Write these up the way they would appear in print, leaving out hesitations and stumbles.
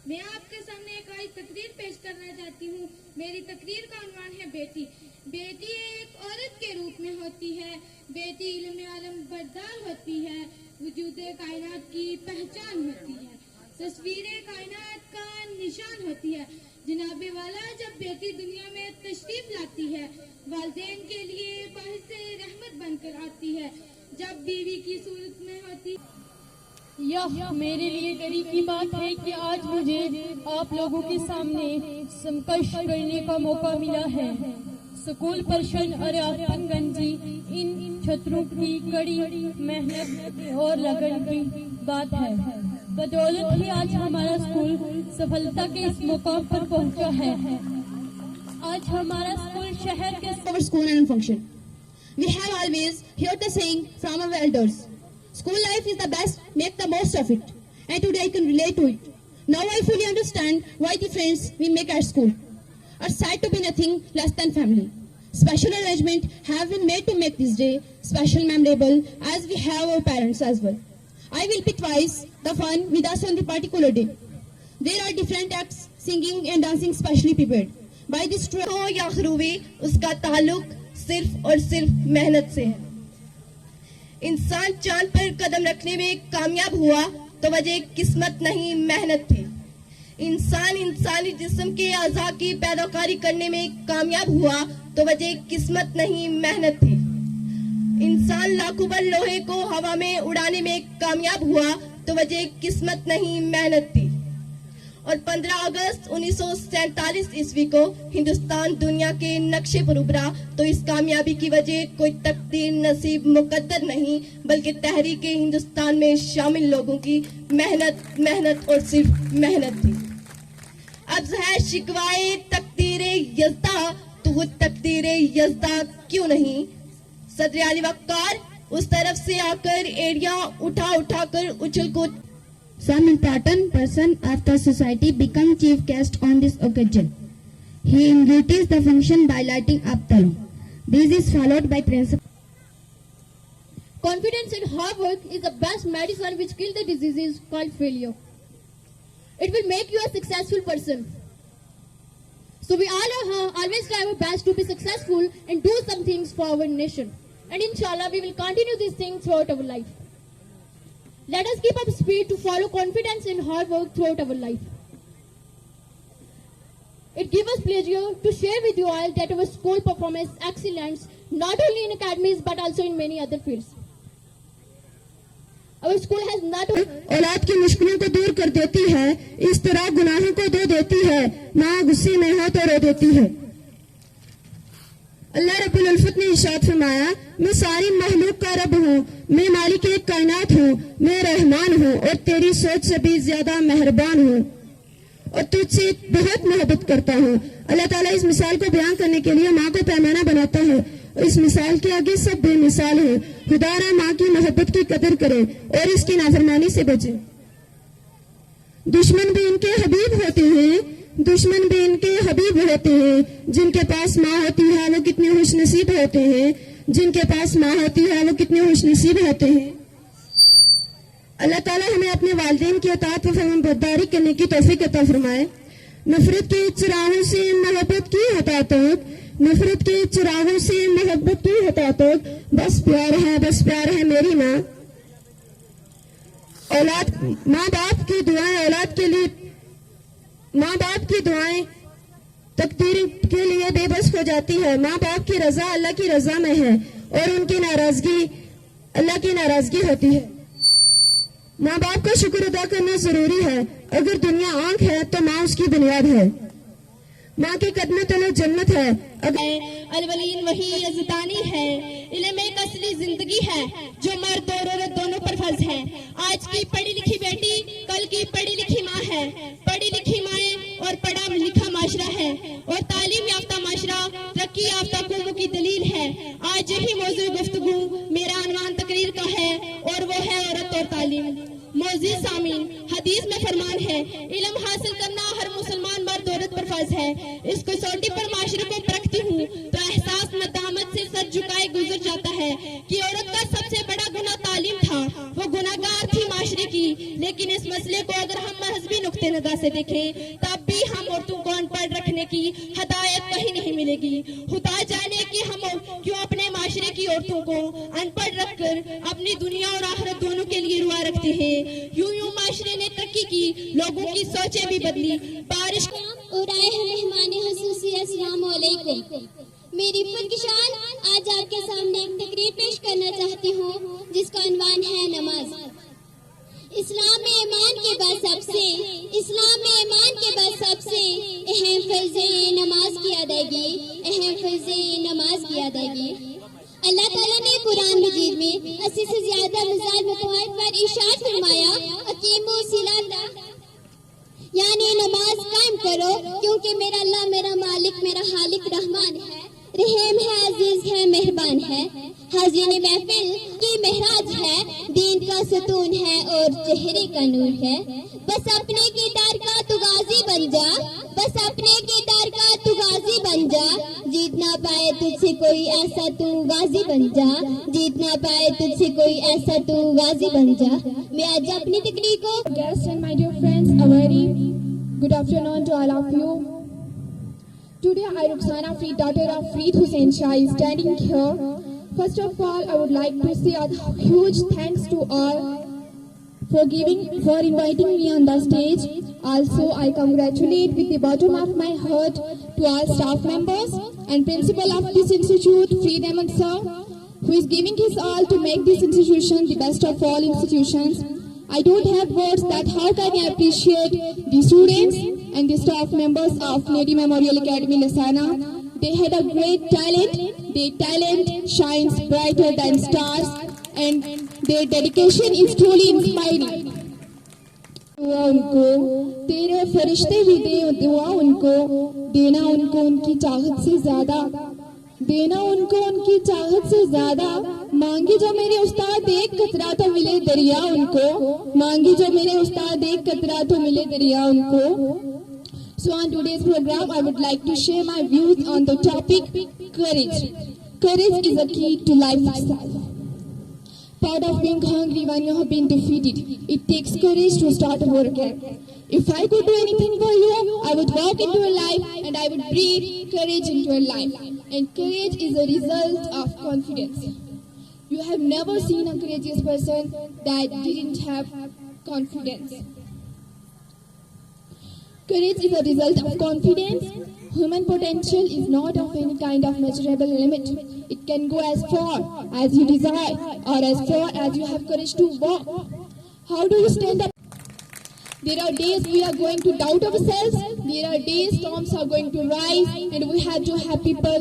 میں آپ کے سامنے ایک آج تقریر پیش کرنا چاہتی ہوں. میری تقریر کا عنوان ہے بیٹی. بیٹی ایک عورت کے روپ میں ہوتی ہے. بیٹی علم عالم بردار ہوتی ہے. وجود کائنات کی پہچان ہوتی ہے. تصویر کائنات کا نشان ہوتی ہے. جناب والا جب بیٹی دنیا میں تشریف لاتی ہے والدین کے لیے باعث رحمت بن کر آتی ہے. جب بیوی کی صورت میں ہوتی یہ میرے لیے گریب کی بات ہے کہ آج مجھے آپ لوگوں کے سامنے سمکش کرنے کا موقع ملا ہے. سکول پرشن اور آپن گنجی ان چھتروں کی کڑی محنت اور لگن کی بات ہے. بدولت ہی آج ہمارا اسکول سفلتا کے اس مقام پر پہنچا ہے. آج ہمارا اسکول شہر کے our school annual function. We have always heard the saying from our elders. School life is the best, make the most of it. And today I can relate to it. Now I fully understand why the friends we make at school are said to be nothing less than family. Special arrangements have been made to make this day special memorable as we have our parents as well. I will pick twice the fun with us on the particular day. There are different acts, singing and dancing specially prepared. By this ہو یا خروبی اس کا تعلق صرف اور صرف محنت سے ہے. انسان چاند پر قدم رکھنے میں کامیاب ہوا تو وجہ قسمت نہیں محنت تھی. انسان انسانی جسم کے اعضاء کی پیداواری کرنے میں کامیاب ہوا تو وجہ قسمت نہیں محنت تھی. انسان لاکھوں بر لوہے کو ہوا میں اڑانے میں کامیاب ہوا تو وجہ قسمت نہیں محنت تھی. اور 15 اگست 1947 عیسوی کو ہندوستان دنیا کے نقشے پر ابھرا تو اس کامیابی کی وجہ کوئی تقدیر نصیب مقدر نہیں بلکہ تحریک ہندوستان میں شامل لوگوں کی محنت اور صرف محنت تھی. اب ہے شکوائے تقدیر یزداں تو وہ تقدیر یزداں کیوں نہیں. صدر علی وقار اس طرف سے آ کر ایڑیاں اٹھا کر اچھل کود. Some important person of the society become chief guest on this occasion. He initiates the function by lighting up the lamp. This is followed by principle. confidence and hard work is the best medicine which kills the diseases called failure. It will make you a successful person. So we all always try our best to be successful and do some things for our nation. And inshallah we will continue these things throughout our life. Let us keep up speed to follow confidence and hard work throughout our life. It gives us pleasure to share with you all that our school performance excellence not only in academies but also in many other fields. Our school has not only اولاد کی مشکلوں کو دور کر دیتی ہے, اس طرح گناہوں کو دھو دیتی ہے, ماں غصے میں ہو تو رو دیتی ہے. اللہ رب العزت نے ارشاد فرمایا, میں ساری مخلوق کا رب ہوں, میں مالک ایک کائنات ہوں, میں رحمان ہوں اور تیری سوچ سے بھی زیادہ مہربان ہوں اور تجھ سے بہت محبت کرتا ہوں. اللہ تعالیٰ اس مثال کو بیان کرنے کے لیے ماں کو پیمانہ بناتا ہے اور اس مثال کے آگے سب بے مثال ہے. خدا را ماں کی محبت کی قدر کرے اور اس کی نافرمانی سے بچے. دشمن بھی ان کے حبیب ہوتے ہیں, دشمن بھی ان کے حبیب ہوتے ہیں. جن کے پاس ماں ہوتی ہے وہ کتنے خوش نصیب ہوتے ہیں, جن کے پاس ماں ہوتی ہے وہ کتنے خوش نصیب ہوتے ہیں. اللہ تعالیٰ ہمیں اپنے والدین کی اطاعت و فرمانبرداری کرنے کی توفیق عطا فرمائے. نفرت کے چراغوں سے محبت کی ہٹا تک, نفرت کے چراغوں سے محبت کی ہٹا تک, بس پیار ہے میری ماں. اولاد ماں باپ کی دعائیں اولاد کے لیے, ماں باپ کی دعائیں تقدیر کے لیے بے بس ہو جاتی ہے. ماں باپ کی رضا اللہ کی رضا میں ہے اور ان کی ناراضگی اللہ کی ناراضگی ہوتی ہے. ماں باپ کا شکر ادا کرنا ضروری ہے. اگر دنیا آنکھ ہے تو ماں اس کی بنیاد ہے. ماں کے قدموں تلے جنت ہے. الولین وہی یزدانی ہے. علم ایک اصلی زندگی ہے جو مرد اور عورت دونوں پر فرض ہے. آج کی پڑھی لکھی بیٹی کل کی پڑھی لکھی ماں ہے. پڑھی لکھی مائیں اور پڑھا لکھا معاشرہ ہے اور تعلیم یافتہ معاشرہ ترقی یافتہ قوموں کی دلیل ہے. آج یہی موضوع گفتگو میرا عنوان تقریر کا ہے اور وہ ہے عورت اور تعلیم. معزز سامعین, حدیث میں فرمان ہے علم حاصل کرنا ہر مسلمان مرد عورت پر فرض ہے. اس کسوٹی پر معاشرے کو پرکھتی ہوں تو احساس ندامت سے سر جھکائے گزر جاتا ہے کہ عورت کا سب سے بڑا گناہ تعلیم تھا. وہ گناہگار تھی معاشرے کی, لیکن اس مسئلے کو اگر ہم مذہبی نقطہ نقطۂ نظر سے دیکھیں تب بھی ہم عورتوں کو ان پڑھ رکھنے کی ہدایت کہیں نہیں ملے گی. خدا جانے کہ ہم کیوں اپنے معاشرے کی عورتوں کو ان پڑھ رکھ کر اپنی دنیا اور آخرت دونوں کے لیے روا رکھتے ہیں. یوں معاشرے نے ترقی کی, لوگوں کی سوچیں بھی بدلی. بارش اور آئے ہیں مہمان خصوصی, السلام علیکم. میری خودکشان آج آپ کے سامنے ایک تقریر پیش کرنا چاہتی ہوں جس کا عنوان ہے نماز. اسلام میں ایمان کے بعد سب سے اہم فرض نماز کی ادائیگی. اللہ تعالیٰ نے قرآن مجید میں 80 سے زیادہ مزال مقامات پر ارشاد فرمایا, اقیموا الصلاۃ, یعنی نماز قائم کرو, کیونکہ میرا اللہ میرا مالک میرا خالق رحمان ہے, رحیم ہے, عزیز ہے, مہربان ہے. حاضرین محفل کی معراج ہے, دین کا ستون ہے اور چہرے کا نور ہے. بس اپنے کردار کا تو غازی بن جا, جیتنا پائے تجھ سے کوئی ایسا تو غازی بن جا. میں آج اپنی تقریر کو Guests and my dear friends, a very good afternoon to all of you. Today I, Rukhsana Farid, daughter of Farid Hussain Shah, is standing here. First of all, I would like to say a huge thanks to all for inviting me on the stage. Also, I congratulate with the bottom of my heart to all staff members and principal of this institute, Farid Ahmed sir, who is giving his all to make this institution the best of all institutions. I don't have words that how can I appreciate the students and the staff members of Lady Memorial Academy Lasana. They had a great talent. Their talent shines brighter than stars and their dedication is truly inspiring. دعا ان کو تیرے فرشتے بھی دے, دعا ان کو دینا, ان کو ان کی چاہت سے زیادہ دینا, ان کو ان کی چاہت سے زیادہ. مانگی جو میرے استاد ایک قطرہ تو ملے دریا ان کو, مانگی جو میرے استاد ایک قطرہ تو ملے دریا ان کو. So on today's program, I would like to share my views on the topic courage. Courage is a key to life itself. Part of being hungry when you have been defeated. It takes courage to start over again. If I could do anything for you, I would walk into your life and I would breathe courage into your life. And courage is a result of confidence. You have never seen a courageous person that didn't have confidence. Courage is a result of confidence. Human potential is not of any kind of measurable limit. It can go as far as you desire or as far as you have courage to walk. How do you stand up? There are days we are going to doubt ourselves. There are days storms are going to rise and we have to have people.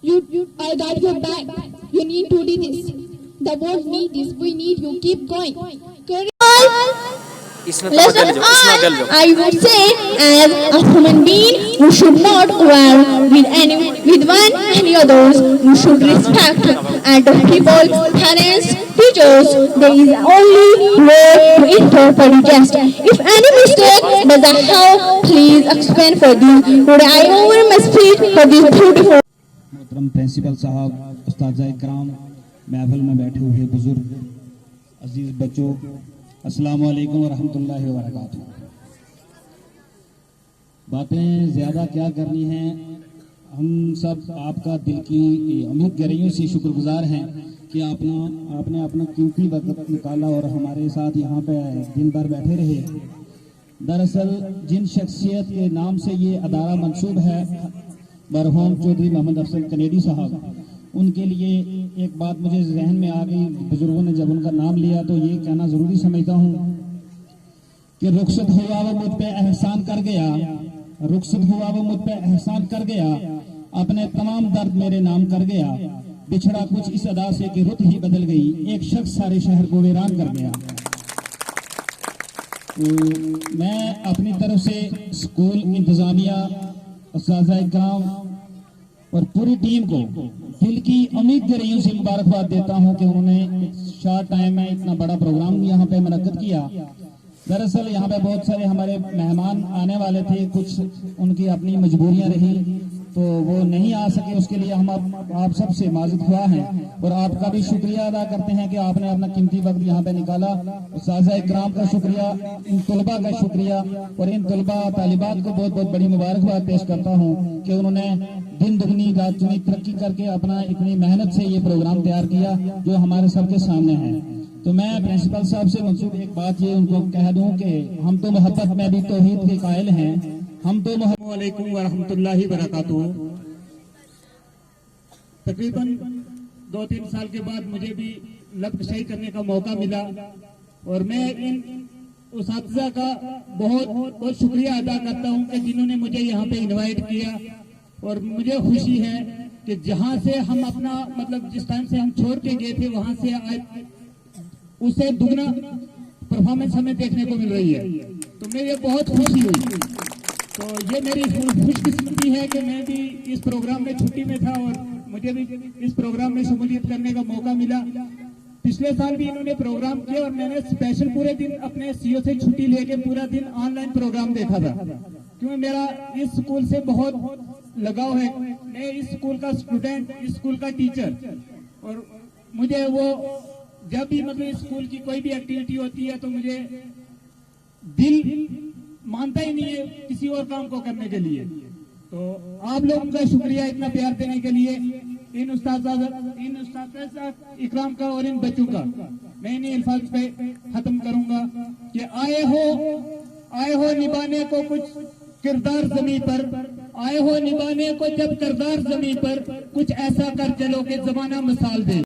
You are got your back. You need to do this. The world needs this. We need you. Keep going. Courage. Last of all, I would say, as a human being, you should not quarrel with one and the others. You should respect and people, parents, teachers. There is only way to interpret the jest. If any mistake does occur, please explain for this. Today I over my speech for this beautiful. محترم principal صاحب, استاذہ کرام, محفل میں بیٹھے ہوئے بزرگ, عزیز بچوں, السلام علیکم ورحمۃ اللہ وبرکاتہ. باتیں زیادہ کیا کرنی ہیں, ہم سب آپ کا دل کی امید گہرائیوں سے شکر گزار ہیں کہ آپ نے اپنا قیمتی وقت نکالا اور ہمارے ساتھ یہاں پہ دن بھر بیٹھے رہے. دراصل جن شخصیت کے نام سے یہ ادارہ منسوب ہے, مرحوم چودھری محمد افضل کنیڈی صاحب, ان کے لیے ایک بات مجھے ذہن میں آ گئی. بزرگوں نے جب ان کا نام لیا تو یہ کہنا ضروری سمجھتا ہوں کہ رخصت ہوا وہ مجھ پہ احسان کر گیا, رخصت ہوا وہ مجھ پہ احسان کر گیا, اپنے تمام درد میرے نام کر گیا, بچھڑا کچھ اس ادا سے کہ رت ہی بدل گئی, ایک شخص سارے شہر کو ویران کر گیا. میں اپنی طرف سے اسکول انتظامیہ, اساتذہ کرام اور پوری ٹیم کو دل کی امید گہرائیوں سے مبارکباد دیتا ہوں کہ انہوں نے شارٹ ٹائم میں اتنا بڑا پروگرام یہاں پہ منعقد کیا. دراصل یہاں پہ بہت سارے ہمارے مہمان آنے والے تھے, کچھ ان کی اپنی مجبوریاں رہی, تو وہ نہیں آ سکے، اس کے لیے ہم آپ سب سے معذرت خواہ ہیں اور آپ کا بھی شکریہ ادا کرتے ہیں کہ آپ نے اپنا قیمتی وقت یہاں پہ نکالا۔ اساتذہ اکرام کا شکریہ، ان طلباء کا شکریہ، اور ان طلباء طالبات کو بہت بہت بڑی مبارکباد پیش کرتا ہوں کہ انہوں نے دن دگنی رات چگنی ترقی کر کے اپنا اتنی محنت سے یہ پروگرام تیار کیا جو ہمارے سب کے سامنے ہے۔ تو میں پرنسپل صاحب سے منسوب ایک بات یہ ان کو کہہ دوں کہ ہم تو محبت میں بھی توحید کے قائل ہیں، ہم تو السلام علیکم ورحمۃ اللہ وبرکاتہ۔ تقریباً 2-3 سال کے بعد مجھے بھی لفظ صحیح کرنے کا موقع ملا، اور میں ان اساتذہ کا بہت بہت شکریہ ادا کرتا ہوں کہ جنہوں نے مجھے یہاں پہ انوائٹ کیا، اور مجھے خوشی ہے کہ جہاں سے ہم اپنا مطلب جس ٹائم سے ہم چھوڑ کے گئے تھے وہاں سے اس سے دگنا پرفارمنس ہمیں دیکھنے کو مل رہی ہے، تو مجھے بہت خوشی ہوئی۔ تو یہ میری خوش قسمتی ہے کہ میں بھی اس پروگرام میں چھٹی میں تھا اور مجھے بھی اس پروگرام میں شمولیت کرنے کا موقع ملا۔ پچھلے سال بھی انہوں نے پروگرام کیا اور میں نے اسپیشل پورے دن اپنے سی او سے چھٹی لے کے پورا دن آن لائن پروگرام دیکھا تھا، کیونکہ میرا اس اسکول سے بہت لگاؤ ہے۔ میں اس اسکول کا اسٹوڈنٹ، اس اسکول کا ٹیچر، اور مجھے وہ جب بھی مطلب اس اسکول کی کوئی بھی ایکٹیویٹی ہوتی ہے تو مجھے دل مانتا ہی نہیں ہے کسی اور کام کو کرنے کے لیے۔ تو آپ لوگوں کا شکریہ اتنا پیار دینے کے لیے، ان اساتذہ اکرام کا اور ان بچوں کا۔ میں انہیں الفاظ پہ ختم کروں گا کہ آئے ہو نبھانے کو کچھ کردار زمین پر، آئے ہو نبھانے کو جب کردار زمین پر، کچھ ایسا کر چلو کہ زمانہ مثال دے۔